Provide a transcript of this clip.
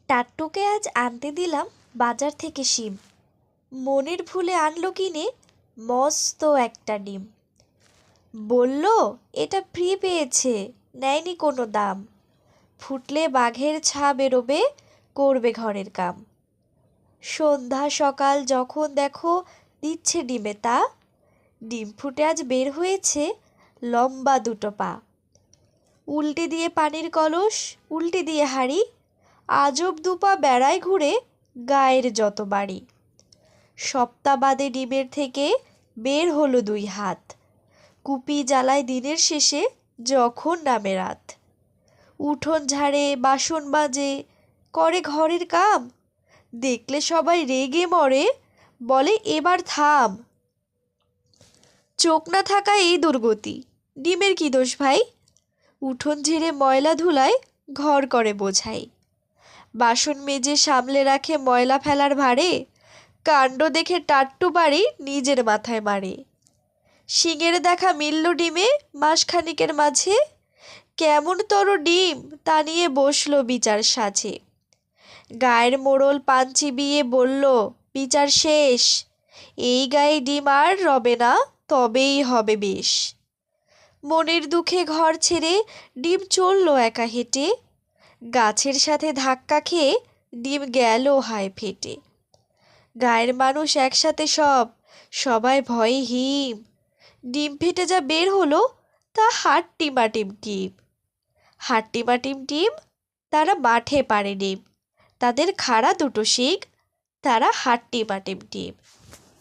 টাট্টুকে আজ আনতে দিলাম বাজার থেকে শিম। মনের ভুলে আনলো কিনে মস্ত একটা ডিম। বলল এটা ফ্রি পেয়েছে, নেয়নি কোনো দাম। ফুটলে বাঘের ছা বেরোবে, করবে ঘরের কাম। সন্ধ্যা সকাল যখন দেখো দিচ্ছে ডিমে তা। ডিম ফুটে আজ বের হয়েছে লম্বা দুটো পা। উল্টে দিয়ে পানির কলস, উল্টে দিয়ে হাঁড়ি, আজব দুপা বেড়ায় ঘুরে গায়ের যত বাড়ি। সপ্তাহ বাদে ডিমের থেকে বের হলো দুই হাত। কুপি জ্বালায় দিনের শেষে যখন নামে রাত। উঠোন ঝাড়ে, বাসন বাজে, করে ঘরের কাম। দেখলে সবাই রেগে মরে, বলে এবার থাম। চোখ না থাকা এই দুর্গতি, ডিমের কি দোষ ভাই? উঠোন ঝেড়ে ময়লা ধুলায় ঘর করে বোঝাই। বাসন মেজে সামলে রাখে ময়লা ফেলার ভারে। কাণ্ড দেখে টাট্টু বাড়ি নিজের মাথায় মারে। শিঙের দেখা মিলল ডিমে মাসখানিকের মাঝে। কেমন তর ডিম তা নিয়ে বসলো বিচার সাজে। গায়ের মোড়ল পান চিবিয়ে বলল বিচার শেষ। এই গায়ে ডিম আর রবে না, তবেই হবে বেশ। মনের দুঃখে ঘর ছেড়ে ডিম চলল একা হেঁটে। গাছের সাথে ধাক্কা খেয়ে ডিম গেল হায় ফেটে। গায়ের মানুষ একসাথে সবাই ভয়ে হিম। ডিম ফেটে যা বের হলো তা হাট্টিমাটিম টিম। হাট্টিমাটিম টিম, তারা মাঠে পারে ডিম। তাদের খাড়া দুটো শিং, তারা হাট্টিমাটিম টিম।